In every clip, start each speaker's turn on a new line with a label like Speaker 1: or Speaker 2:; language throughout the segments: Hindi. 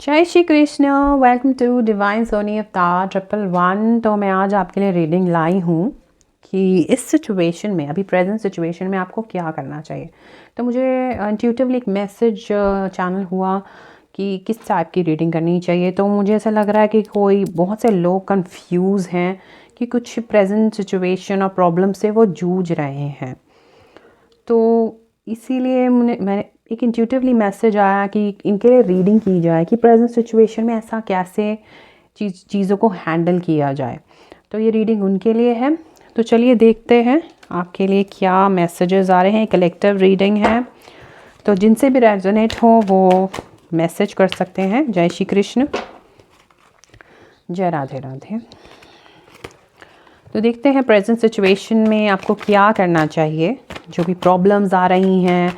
Speaker 1: जय Shri Krishna. Welcome to divine Soni Avatar 111। तो मैं आज आपके लिए रीडिंग लाई हूँ कि इस सिचुएशन में, अभी प्रेजेंट सिचुएशन में आपको क्या करना चाहिए। तो मुझे इंट्यूटिवली एक मैसेज चैनल हुआ कि किस टाइप की रीडिंग करनी चाहिए। तो मुझे ऐसा लग रहा है कि कोई बहुत से लोग कंफ्यूज हैं कि कुछ प्रेजेंट सिचुएशन और प्रॉब्लम से वो जूझ रहे हैं। तो इसीलिए मैंने एक इंट्यूटिवली मैसेज आया कि इनके लिए रीडिंग की जाए कि प्रेजेंट सिचुएशन में ऐसा कैसे चीज़ों को हैंडल किया जाए। तो ये रीडिंग उनके लिए है। तो चलिए देखते हैं आपके लिए क्या मैसेजेस आ रहे हैं। कलेक्टिव रीडिंग है, तो जिनसे भी रेजोनेट हो वो मैसेज कर सकते हैं। जय श्री कृष्ण, जय राधे राधे। तो देखते हैं प्रेजेंट सिचुएशन में आपको क्या करना चाहिए। जो भी प्रॉब्लम्स आ रही हैं,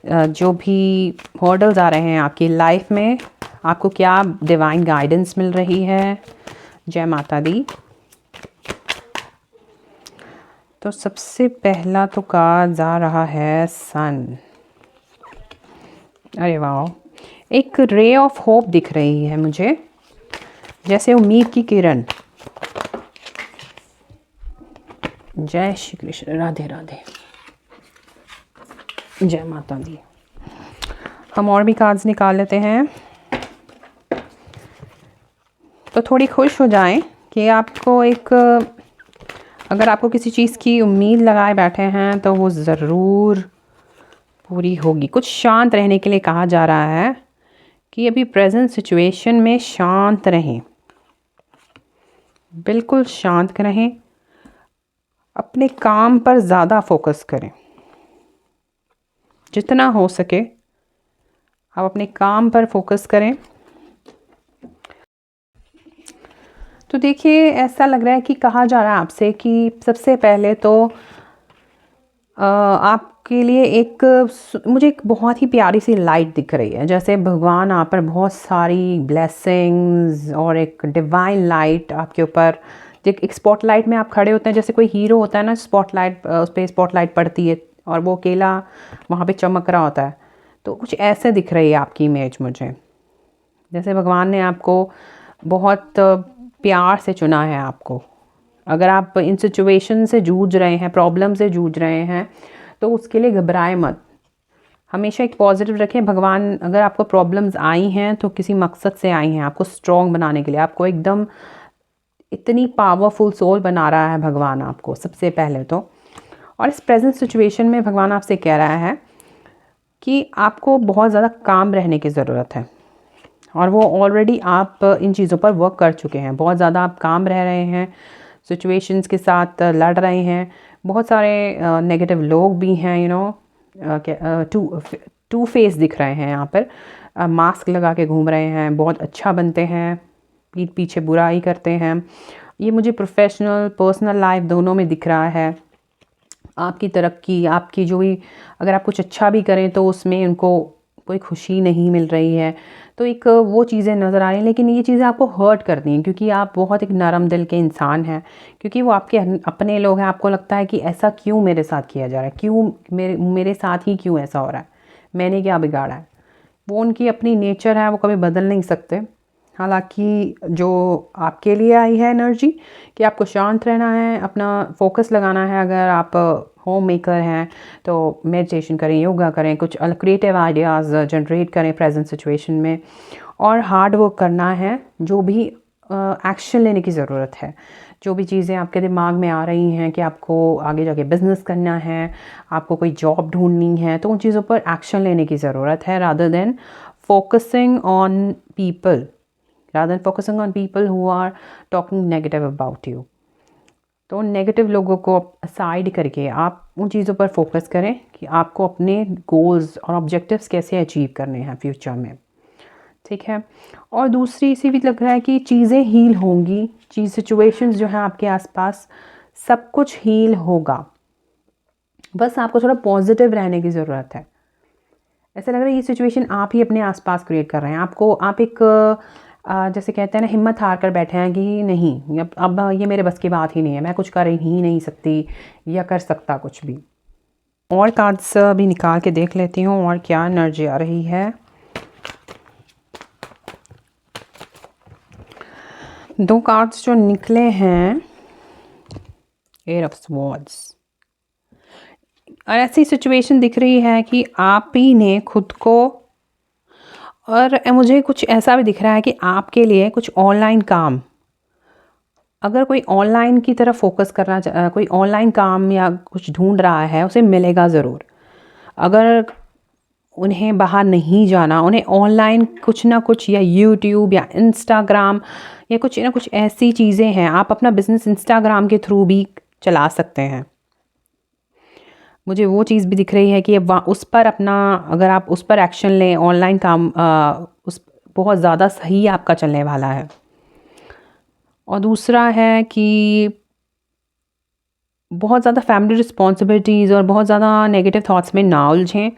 Speaker 1: जो भी हर्डल्स आ रहे हैं आपकी लाइफ में, आपको क्या डिवाइन गाइडेंस मिल रही है। जय माता दी। तो सबसे पहला तो कार्ड जा रहा है सन। अरे वाह, एक रे ऑफ होप दिख रही है मुझे, जैसे उम्मीद की किरण। जय श्री कृष्ण, राधे राधे, जय माता दी। हम और भी कार्ड्स निकाल लेते हैं। तो थोड़ी खुश हो जाएं कि आपको अगर आपको किसी चीज़ की उम्मीद लगाए बैठे हैं तो वो ज़रूर पूरी होगी। कुछ शांत रहने के लिए कहा जा रहा है कि अभी प्रेजेंट सिचुएशन में शांत रहें, बिल्कुल शांत रहें। अपने काम पर ज़्यादा फोकस करें, जितना हो सके आप अपने काम पर फोकस करें। तो देखिए, ऐसा लग रहा है कि कहा जा रहा है आपसे कि सबसे पहले तो आपके लिए मुझे एक बहुत ही प्यारी सी लाइट दिख रही है। जैसे भगवान आप पर बहुत सारी ब्लेसिंग्स और एक डिवाइन लाइट आपके ऊपर, एक स्पॉटलाइट में आप खड़े होते हैं, जैसे कोई हीरो होता है ना, स्पॉटलाइट उस पर स्पॉटलाइट पड़ती है और वो अकेला वहाँ पे चमक रहा होता है। तो कुछ ऐसे दिख रही है आपकी इमेज मुझे, जैसे भगवान ने आपको बहुत प्यार से चुना है आपको। अगर आप इन सिचुएशन से जूझ रहे हैं, प्रॉब्लम से जूझ रहे हैं, तो उसके लिए घबराए मत। हमेशा एक पॉजिटिव रखें। भगवान, अगर आपको प्रॉब्लम्स आई हैं तो किसी मकसद से आई हैं, आपको स्ट्रॉन्ग बनाने के लिए। आपको एकदम इतनी पावरफुल सोल बना रहा है भगवान आपको सबसे पहले तो। और इस प्रेजेंट सिचुएशन में भगवान आपसे कह रहा है कि आपको बहुत ज़्यादा काम रहने की ज़रूरत है, और वो ऑलरेडी आप इन चीज़ों पर वर्क कर चुके हैं। बहुत ज़्यादा आप काम रह रहे हैं, सिचुएशंस के साथ लड़ रहे हैं। बहुत सारे नेगेटिव लोग भी हैं, टू फेस दिख रहे हैं यहाँ पर। मास्क लगा के घूम रहे हैं, बहुत अच्छा बनते हैं, पीठ पीछे बुराई करते हैं। ये मुझे प्रोफेशनल पर्सनल लाइफ दोनों में दिख रहा है। आपकी तरक्की, आपकी जो भी, अगर आप कुछ अच्छा भी करें तो उसमें उनको कोई खुशी नहीं मिल रही है। तो एक वो चीज़ें नज़र आ रही हैं, लेकिन ये चीज़ें आपको हर्ट करती हैं क्योंकि आप बहुत एक नरम दिल के इंसान हैं। क्योंकि वो आपके अपने लोग हैं। आपको लगता है कि ऐसा क्यों मेरे साथ किया जा रहा है, क्यों मेरे साथ ही क्यों ऐसा हो रहा है, मैंने क्या बिगाड़ा है। वो उनकी अपनी नेचर है, वो कभी बदल नहीं सकते। हालांकि जो आपके लिए आई है एनर्जी कि आपको शांत रहना है, अपना फोकस लगाना है। अगर आप होम मेकर हैं तो मेडिटेशन करें, योगा करें, कुछ क्रिएटिव आइडियाज़ जनरेट करें प्रेजेंट सिचुएशन में, और हार्ड वर्क करना है। जो भी एक्शन लेने की ज़रूरत है, जो भी चीज़ें आपके दिमाग में आ रही हैं कि आपको आगे जाके बिज़नेस करना है, आपको कोई जॉब ढूंढनी है, तो उन चीज़ों पर एक्शन लेने की ज़रूरत है, rather than focusing on people who are talking negative about you। तो नेगेटिव लोगों को असाइड करके आप उन चीज़ों पर फोकस करें कि आपको अपने गोल्स और ऑब्जेक्टिव्स कैसे अचीव करने हैं फ्यूचर में। ठीक है। और दूसरी इसी भी लग रहा है कि चीज़ें हील होंगी, सिचुएशंस जो हैं आपके आसपास, सब कुछ हील होगा। बस आपको थोड़ा पॉजिटिव रहने की ज़रूरत है। ऐसा लग रहा है ये सिचुएशन आप ही अपने आसपास क्रिएट कर रहे हैं। आप एक जैसे कहते हैं ना, हिम्मत हार कर बैठे हैं कि नहीं, अब ये मेरे बस की बात ही नहीं है, मैं कुछ कर ही नहीं सकती या कर सकता कुछ भी। और कार्ड्स भी निकाल के देख लेती हूँ और क्या एनर्जी आ रही है। दो कार्ड्स जो निकले हैं, एट ऑफ स्वॉर्ड्स, और ऐसी सिचुएशन दिख रही है कि आप ही ने खुद को, और मुझे कुछ ऐसा भी दिख रहा है कि आपके लिए कुछ ऑनलाइन काम, अगर कोई ऑनलाइन की तरफ फोकस करना कोई ऑनलाइन काम या कुछ ढूंढ रहा है, उसे मिलेगा ज़रूर। अगर उन्हें बाहर नहीं जाना, उन्हें ऑनलाइन कुछ ना कुछ, या यूट्यूब या इंस्टाग्राम या कुछ ना कुछ ऐसी चीज़ें हैं, आप अपना बिजनेस इंस्टाग्राम के थ्रू भी चला सकते हैं। मुझे वो चीज़ भी दिख रही है कि अब उस पर अपना, अगर आप उस पर एक्शन लें, ऑनलाइन काम उस बहुत ज़्यादा सही आपका चलने वाला है। और दूसरा है कि बहुत ज़्यादा फैमिली रिस्पॉन्सिबिलिटीज़ और बहुत ज़्यादा नेगेटिव थॉट्स में ना उलझें,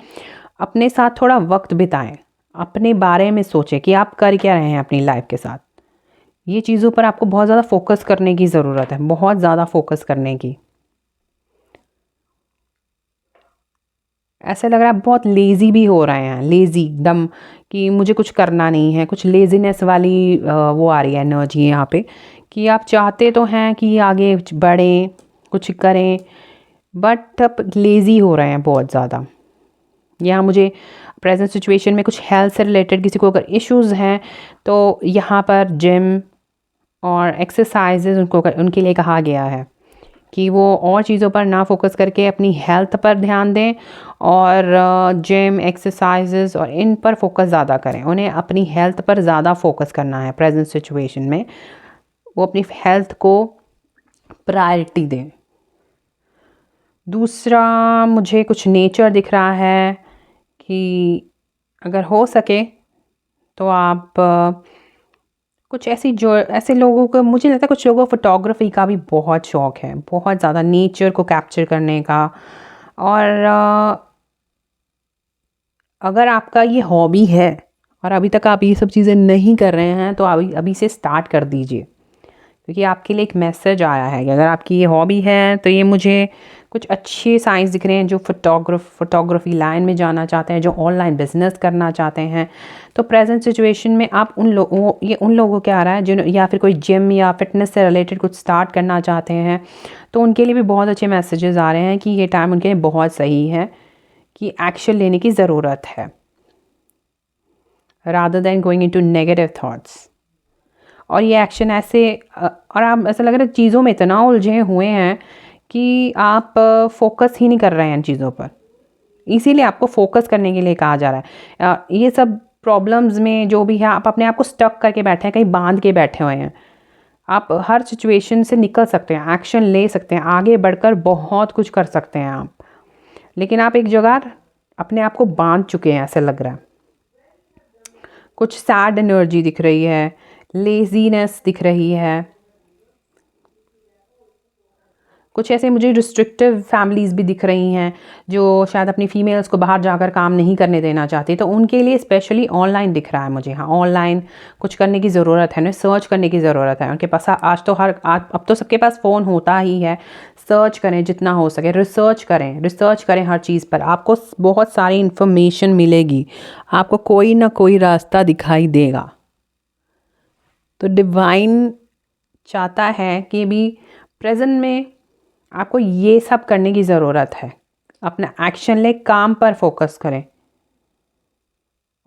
Speaker 1: अपने साथ थोड़ा वक्त बिताएं, अपने बारे में सोचें कि आप कर क्या रहे हैं अपनी लाइफ के साथ। ये चीज़ों पर आपको बहुत ज़्यादा फोकस करने की ज़रूरत है, बहुत ज़्यादा फोकस करने की। ऐसा लग रहा है बहुत लेज़ी भी हो रहे हैं, लेज़ी एकदम, कि मुझे कुछ करना नहीं है, कुछ लेज़ीनेस वाली वो आ रही है एनर्जी यहाँ पे, कि आप चाहते तो हैं कि आगे बढ़ें, कुछ करें, बट अब लेज़ी हो रहे हैं बहुत ज़्यादा। यहाँ मुझे प्रेजेंट सिचुएशन में कुछ हेल्थ से रिलेटेड किसी को अगर इश्यूज़ हैं, तो यहाँ पर जिम और एक्सरसाइजेज उनके लिए कहा गया है कि वो और चीज़ों पर ना फोकस करके अपनी हेल्थ पर ध्यान दें, और जिम, एक्सरसाइजेज और इन पर फोकस ज़्यादा करें। उन्हें अपनी हेल्थ पर ज़्यादा फोकस करना है प्रेजेंट सिचुएशन में, वो अपनी हेल्थ को प्रायोरिटी दें। दूसरा, मुझे कुछ नेचर दिख रहा है कि अगर हो सके तो आप कुछ ऐसे लोगों को, मुझे लगता है कुछ लोगों को फोटोग्राफी का भी बहुत शौक़ है, बहुत ज़्यादा नेचर को कैप्चर करने का। और अगर आपका ये हॉबी है और अभी तक आप ये सब चीज़ें नहीं कर रहे हैं, तो अभी से स्टार्ट कर दीजिए, क्योंकि आपके लिए एक मैसेज आया है कि अगर आपकी ये हॉबी है, तो ये मुझे कुछ अच्छे साइंस दिख रहे हैं जो फोटोग्राफी लाइन में जाना चाहते हैं, जो ऑनलाइन बिजनेस करना चाहते हैं। तो प्रेजेंट सिचुएशन में आप उन लोगों के आ रहा है जिन, या फिर कोई जिम या फिटनेस से रिलेटेड कुछ स्टार्ट करना चाहते हैं, तो उनके लिए भी बहुत अच्छे मैसेजेस आ रहे हैं कि ये टाइम उनके लिए बहुत सही है, कि एक्शन लेने की ज़रूरत है, rather than going into negative thoughts. और ये एक्शन ऐसे और आप, ऐसा लग रहा है चीज़ों में इतना उलझे हुए हैं कि आप फोकस ही नहीं कर रहे हैं इन चीज़ों पर, इसीलिए आपको फोकस करने के लिए कहा जा रहा है। ये सब प्रॉब्लम्स में जो भी है, आप अपने आप को स्टक करके बैठे हैं, कहीं बांध के बैठे हुए हैं। आप हर सिचुएशन से निकल सकते हैं, एक्शन ले सकते हैं, आगे बढ़कर बहुत कुछ कर सकते हैं आप, लेकिन आप एक जगह अपने आप को बांध चुके हैं, ऐसा लग रहा है। कुछ सैड एनर्जी दिख रही है, लेजीनेस दिख रही है, कुछ ऐसे मुझे रिस्ट्रिक्टिव फैमिलीज़ भी दिख रही हैं जो शायद अपनी फीमेल्स को बाहर जाकर काम नहीं करने देना चाहती, तो उनके लिए स्पेशली ऑनलाइन दिख रहा है मुझे। हाँ, ऑनलाइन कुछ करने की ज़रूरत है, उन्हें सर्च करने की ज़रूरत है। उनके पास अब तो सबके पास फ़ोन होता ही है। सर्च करें जितना हो सके, रिसर्च करें हर चीज़ पर, आपको बहुत सारी इन्फॉर्मेशन मिलेगी, आपको कोई ना कोई रास्ता दिखाई देगा। तो डिवाइन चाहता है कि भी प्रेजेंट में आपको ये सब करने की ज़रूरत है, अपना एक्शन ले, काम पर फोकस करें।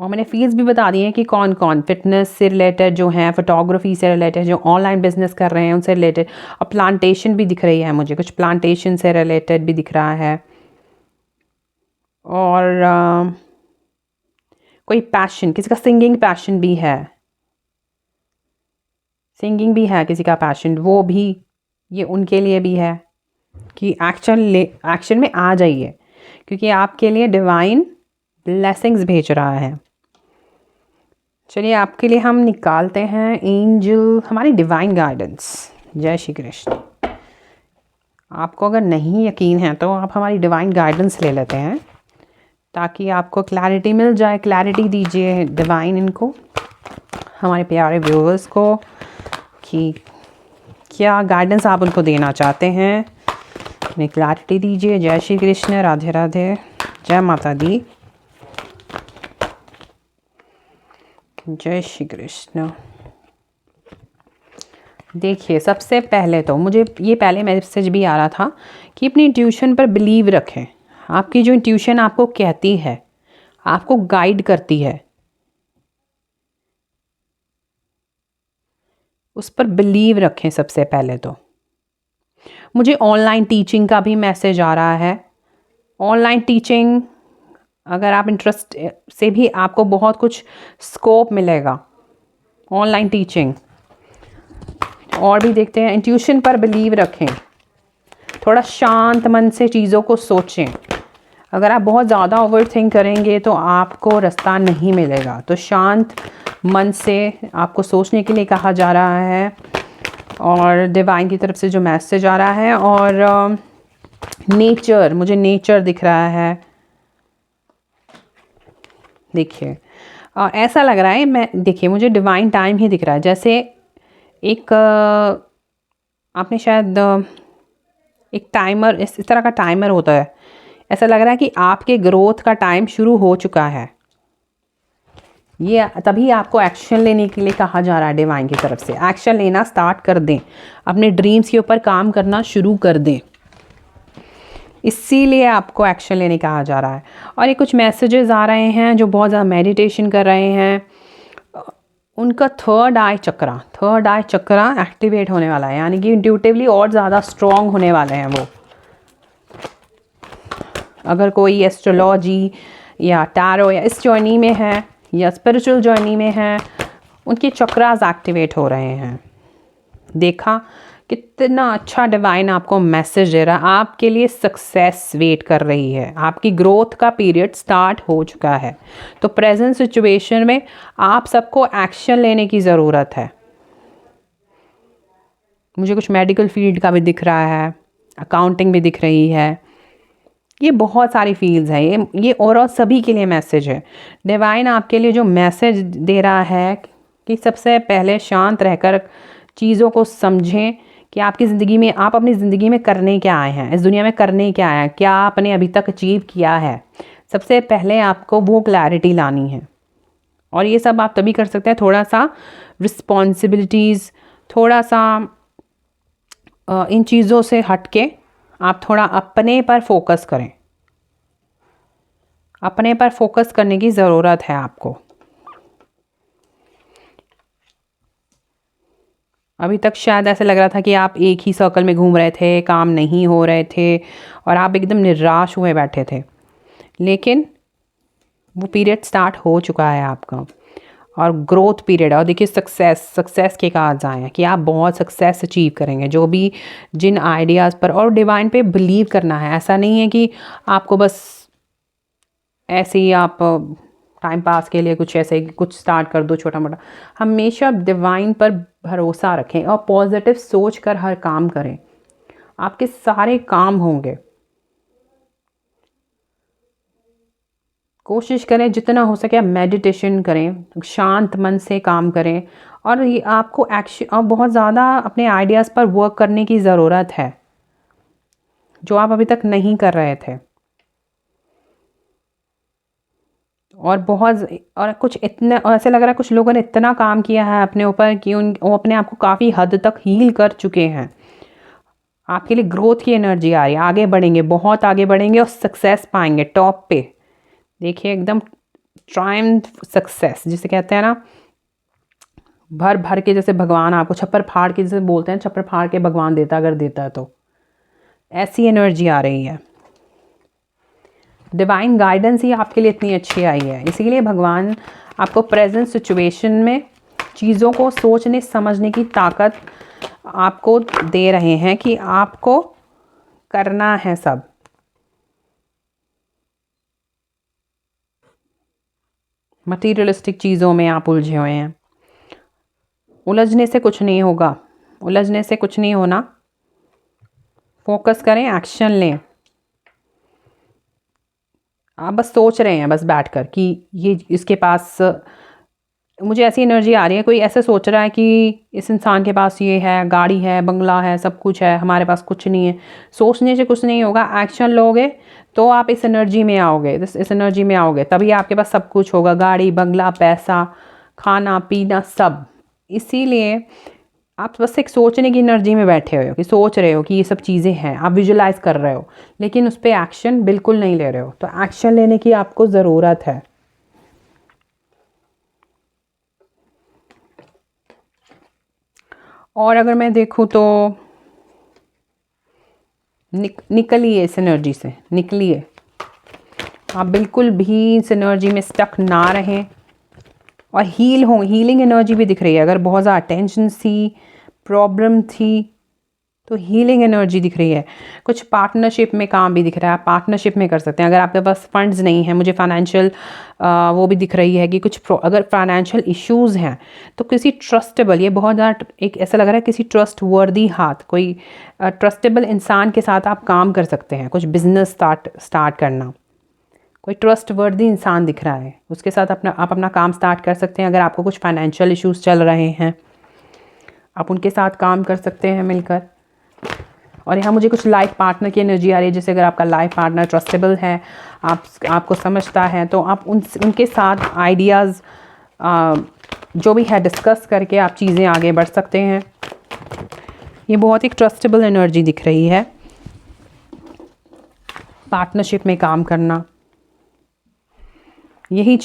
Speaker 1: और मैंने फील्ड्स भी बता दी हैं कि कौन कौन, फिटनेस से रिलेटेड जो हैं, फोटोग्राफी से रिलेटेड, जो ऑनलाइन बिजनेस कर रहे हैं उनसे रिलेटेड, और प्लांटेशन भी दिख रही है मुझे, कुछ प्लांटेशन से रिलेटेड भी दिख रहा है। और कोई पैशन, किसी का सिंगिंग पैशन भी है, किसी का पैशन, वो भी, ये उनके लिए भी है कि एक्शन में आ जाइए, क्योंकि आपके लिए डिवाइन ब्लेसिंग्स भेज रहा है। चलिए, आपके लिए हम निकालते हैं एंजल, हमारी डिवाइन गाइडेंस। जय श्री कृष्ण। आपको अगर नहीं यकीन है तो आप हमारी डिवाइन गाइडेंस ले लेते हैं, ताकि आपको क्लैरिटी मिल जाए। क्लैरिटी दीजिए डिवाइन इनको, हमारे प्यारे व्यूअर्स को, कि क्या गाइडेंस आप उनको देना चाहते हैं, उन्हें क्लैरिटी दीजिए। जय श्री कृष्ण, राधे राधे, जय माता दी, जय श्री कृष्ण। देखिए, सबसे पहले तो मुझे ये पहले मैसेज भी आ रहा था कि अपनी इंट्यूशन पर बिलीव रखें। आपकी जो इंट्यूशन आपको कहती है, आपको गाइड करती है, उस पर बिलीव रखें सबसे पहले तो। मुझे ऑनलाइन टीचिंग का भी मैसेज आ रहा है। ऑनलाइन टीचिंग, अगर आप इंटरेस्ट से भी आपको बहुत कुछ स्कोप मिलेगा ऑनलाइन टीचिंग। और भी देखते हैं, इंट्यूशन पर बिलीव रखें, थोड़ा शांत मन से चीज़ों को सोचें। अगर आप बहुत ज़्यादा ओवर थिंक करेंगे तो आपको रास्ता नहीं मिलेगा। तो शांत मन से आपको सोचने के लिए कहा जा रहा है, और डिवाइन की तरफ से जो मैसेज आ रहा है। और नेचर, मुझे नेचर दिख रहा है। देखिए, ऐसा लग रहा है, देखिए मुझे डिवाइन टाइम ही दिख रहा है। जैसे एक आपने शायद एक टाइमर, इस तरह का टाइमर होता है। ऐसा लग रहा है कि आपके ग्रोथ का टाइम शुरू हो चुका है। ये तभी आपको एक्शन लेने के लिए कहा जा रहा है डिवाइन की तरफ से। एक्शन लेना स्टार्ट कर दें, अपने ड्रीम्स के ऊपर काम करना शुरू कर दें, इसीलिए आपको एक्शन लेने कहा जा रहा है। और ये कुछ मैसेजेस आ रहे हैं जो बहुत ज़्यादा मेडिटेशन कर रहे हैं, उनका थर्ड आई चक्रा एक्टिवेट होने वाला है, यानी कि इंट्यूटिवली और ज़्यादा स्ट्रॉन्ग होने वाले हैं वो। अगर कोई एस्ट्रोलॉजी या टैरो या इस जर्नी में है या स्पिरिचुअल जर्नी में है, उनके चक्रास एक्टिवेट हो रहे हैं। देखा कितना अच्छा डिवाइन आपको मैसेज दे रहा है। आपके लिए सक्सेस वेट कर रही है, आपकी ग्रोथ का पीरियड स्टार्ट हो चुका है। तो प्रेजेंट सिचुएशन में आप सबको एक्शन लेने की ज़रूरत है। मुझे कुछ मेडिकल फील्ड का भी दिख रहा है, अकाउंटिंग भी दिख रही है। ये बहुत सारी फील्ड्स हैं, ये और सभी के लिए मैसेज है। डिवाइन आपके लिए जो मैसेज दे रहा है कि सबसे पहले शांत रहकर चीज़ों को समझें कि आपकी ज़िंदगी में, आप अपनी ज़िंदगी में करने क्या आए हैं, इस दुनिया में करने क्या आए हैं, क्या आपने अभी तक अचीव किया है। सबसे पहले आपको वो क्लैरिटी लानी है। और ये सब आप तभी कर सकते हैं, थोड़ा सा रिस्पॉन्सिबिलिटीज़, थोड़ा सा इन चीज़ों से हट के आप थोड़ा अपने पर फोकस करें। अपने पर फोकस करने की ज़रूरत है आपको। अभी तक शायद ऐसे लग रहा था कि आप एक ही सर्कल में घूम रहे थे, काम नहीं हो रहे थे और आप एकदम निराश हुए बैठे थे, लेकिन वो पीरियड स्टार्ट हो चुका है आपका, और ग्रोथ पीरियड है। और देखिए, सक्सेस के कार्ड्स आए हैं कि आप बहुत सक्सेस अचीव करेंगे, जो भी जिन आइडियाज़ पर। और डिवाइन पे बिलीव करना है। ऐसा नहीं है कि आपको बस ऐसे ही आप टाइम पास के लिए कुछ ऐसे कुछ स्टार्ट कर दो छोटा मोटा। हमेशा डिवाइन पर भरोसा रखें और पॉजिटिव सोच कर हर काम करें, आपके सारे काम होंगे। कोशिश करें जितना हो सके आप मेडिटेशन करें, शांत मन से काम करें। और ये आपको एक्शन, और बहुत ज़्यादा अपने आइडियाज़ पर वर्क करने की ज़रूरत है, जो आप अभी तक नहीं कर रहे थे। और कुछ इतना, और ऐसे लग रहा है कुछ लोगों ने इतना काम किया है अपने ऊपर कि वो अपने आप को काफ़ी हद तक हील कर चुके हैं। आपके लिए ग्रोथ की एनर्जी आ रही है, आगे बढ़ेंगे, बहुत आगे बढ़ेंगे और सक्सेस पाएंगे टॉप पे। देखिए, एकदम ट्रायम्फ सक्सेस जिसे कहते हैं ना, भर भर के, जैसे भगवान आपको छप्पर फाड़ के, जैसे बोलते हैं छप्पर फाड़ के भगवान देता, अगर देता है तो ऐसी एनर्जी आ रही है। डिवाइन गाइडेंस ही आपके लिए इतनी अच्छी आई है, इसीलिए भगवान आपको प्रेजेंट सिचुएशन में चीज़ों को सोचने समझने की ताकत आपको दे रहे हैं कि आपको करना है सब। मटीरियलिस्टिक चीज़ों में आप उलझे हुए हैं, उलझने से कुछ नहीं होगा, उलझने से कुछ नहीं होना। फोकस करें, एक्शन लें। आप बस सोच रहे हैं बस बैठकर कि ये इसके पास, मुझे ऐसी एनर्जी आ रही है, कोई ऐसे सोच रहा है कि इस इंसान के पास ये है, गाड़ी है, बंगला है, सब कुछ है, हमारे पास कुछ नहीं है। सोचने से कुछ नहीं होगा, एक्शन लोगे तो आप इस एनर्जी में आओगे, इस एनर्जी में आओगे, तभी आपके पास सब कुछ होगा, गाड़ी, बंगला, पैसा, खाना पीना सब। इसीलिए आप बस एक सोचने की एनर्जी में बैठे हुए हो कि सोच रहे हो कि ये सब चीज़ें हैं, आप विजुलाइज कर रहे हो, लेकिन उस पर एक्शन बिल्कुल नहीं ले रहे हो। तो एक्शन लेने की आपको ज़रूरत है। और अगर मैं देखूँ तो निकलिए इस एनर्जी से, निकलिए। आप बिल्कुल भी इस एनर्जी में स्टक ना रहें और हीलिंग एनर्जी भी दिख रही है। अगर बहुत ज़्यादा टेंशन थी, प्रॉब्लम थी, तो हीलिंग एनर्जी दिख रही है। कुछ पार्टनरशिप में काम भी दिख रहा है, आप पार्टनरशिप में कर सकते हैं। अगर आपके पास फंड्स नहीं है, मुझे फाइनेंशियल वो भी दिख रही है कि कुछ अगर फाइनेंशियल इश्यूज़ हैं तो किसी ट्रस्टेबल, ये बहुत ज़्यादा एक ऐसा लग रहा है किसी ट्रस्ट वर्दी हाथ, कोई ट्रस्टेबल इंसान के साथ आप काम कर सकते हैं। कुछ बिजनेस स्टार्ट करना, कोई ट्रस्ट वर्दी इंसान दिख रहा है, उसके साथ आप अपना काम स्टार्ट कर सकते हैं। अगर आपको कुछ फाइनेंशियल इश्यूज़ चल रहे हैं, आप उनके साथ काम कर सकते हैं मिलकर। और यहाँ मुझे कुछ लाइफ पार्टनर की एनर्जी आ रही है। जैसे अगर आपका लाइफ पार्टनर ट्रस्टेबल है, आपको समझता है, तो आप उनके साथ आइडियाज़ जो भी है डिस्कस करके आप चीज़ें आगे बढ़ सकते हैं। ये बहुत एक ट्रस्टेबल एनर्जी दिख रही है। पार्टनरशिप में काम करना, यही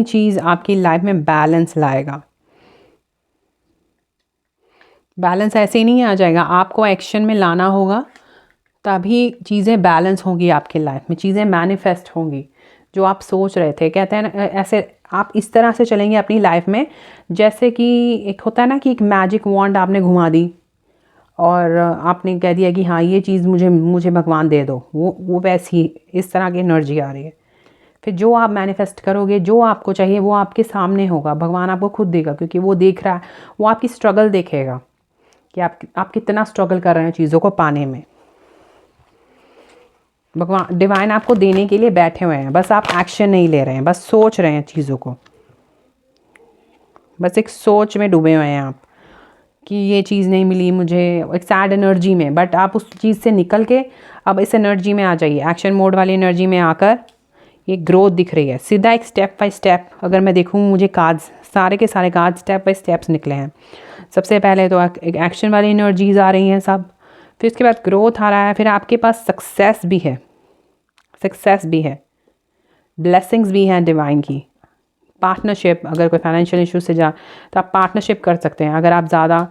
Speaker 1: चीज़ आपकी लाइफ में बैलेंस लाएगा। बैलेंस ऐसे ही नहीं आ जाएगा, आपको एक्शन में लाना होगा, तभी चीज़ें बैलेंस होंगी आपकी लाइफ में, चीज़ें मैनिफेस्ट होंगी जो आप सोच रहे थे। कहते हैं ना, ऐसे आप इस तरह से चलेंगे अपनी लाइफ में जैसे कि एक होता है ना कि एक मैजिक वॉन्ड आपने घुमा दी और आपने कह दिया कि हाँ ये चीज़ मुझे भगवान दे दो, वो वैसी इस तरह की एनर्जी आ रही है। फिर जो आप मैनिफेस्ट करोगे, जो आपको चाहिए वो आपके सामने होगा, भगवान आपको खुद देगा, क्योंकि वो देख रहा है, वो आपकी स्ट्रगल देखेगा कि आप कितना स्ट्रगल कर रहे हैं चीज़ों को पाने में। भगवान डिवाइन आपको देने के लिए बैठे हुए हैं, बस आप एक्शन नहीं ले रहे हैं, बस सोच रहे हैं चीज़ों को, बस एक सोच में डूबे हुए हैं आप कि ये चीज़ नहीं मिली मुझे, एक सैड एनर्जी में। बट आप उस चीज़ से निकल के अब इस एनर्जी में आ जाइए, एक्शन मोड वाली एनर्जी में आकर ये ग्रोथ दिख रही है। सीधा एक स्टेप बाय स्टेप अगर मैं देखूँ, मुझे कार्ड्स सारे के सारे कार्ड्स स्टेप बाय स्टेप्स निकले हैं। सबसे पहले तो एक एक्शन वाली एनर्जीज आ रही हैं सब, फिर उसके बाद ग्रोथ आ रहा है, फिर आपके पास सक्सेस भी है, ब्लेसिंग्स भी हैं डिवाइन की। पार्टनरशिप, अगर कोई फाइनेंशियल इशू से तो आप पार्टनरशिप कर सकते हैं। अगर आप ज़्यादा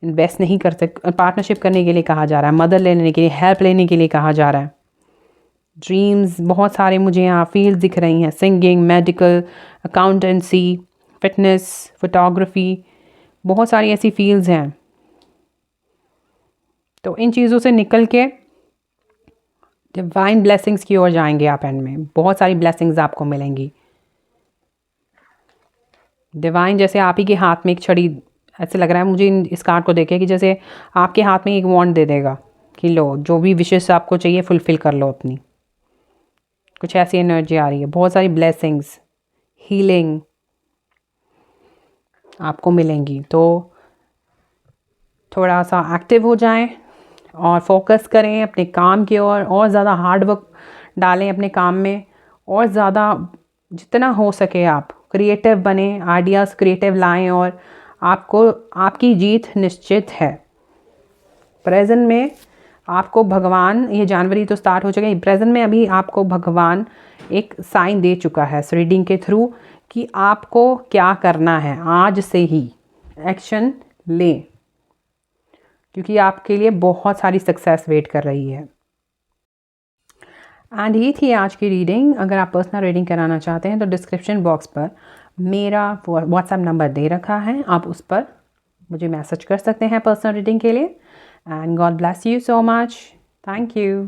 Speaker 1: इन्वेस्ट नहीं कर सकते, पार्टनरशिप करने के लिए कहा जा रहा है, मदद लेने के लिए, हेल्प लेने के लिए कहा जा रहा है। ड्रीम्स बहुत सारे मुझे यहाँ फील्ड दिख रही हैं, singing, medical, accountancy, fitness, photography, बहुत सारी ऐसी फील्ड्स हैं। तो इन चीज़ों से निकल के डिवाइन ब्लेसिंग्स की ओर जाएंगे आप। एंड में बहुत सारी ब्लेसिंग्स आपको मिलेंगी। डिवाइन जैसे आप ही के हाथ में एक छड़ी, ऐसे लग रहा है मुझे इस कार्ड को देखे कि जैसे आपके हाथ में एक वॉन्ड दे देगा कि लो जो भी विशेष आपको चाहिए फुलफिल कर लो अपनी। कुछ ऐसी एनर्जी आ रही है, बहुत सारी ब्लेसिंग्स, हीलिंग आपको मिलेंगी। तो थोड़ा सा एक्टिव हो जाएं और फोकस करें अपने काम की ओर, और ज़्यादा हार्ड वर्क डालें अपने काम में, और ज़्यादा जितना हो सके आप क्रिएटिव बने, आइडियाज़ क्रिएटिव लाएं, और आपकी जीत निश्चित है। प्रेजेंट में आपको भगवान, ये जनवरी तो स्टार्ट हो चुका है, प्रेजेंट में अभी आपको भगवान एक साइन दे चुका है इस रीडिंग के थ्रू कि आपको क्या करना है। आज से ही एक्शन लें, क्योंकि आपके लिए बहुत सारी सक्सेस वेट कर रही है। एंड ये थी आज की रीडिंग। अगर आप पर्सनल रीडिंग कराना चाहते हैं तो डिस्क्रिप्शन बॉक्स पर मेरा व्हाट्सएप नंबर दे रखा है, आप उस पर मुझे मैसेज कर सकते हैं पर्सनल रीडिंग के लिए। And God bless you so much, thank you.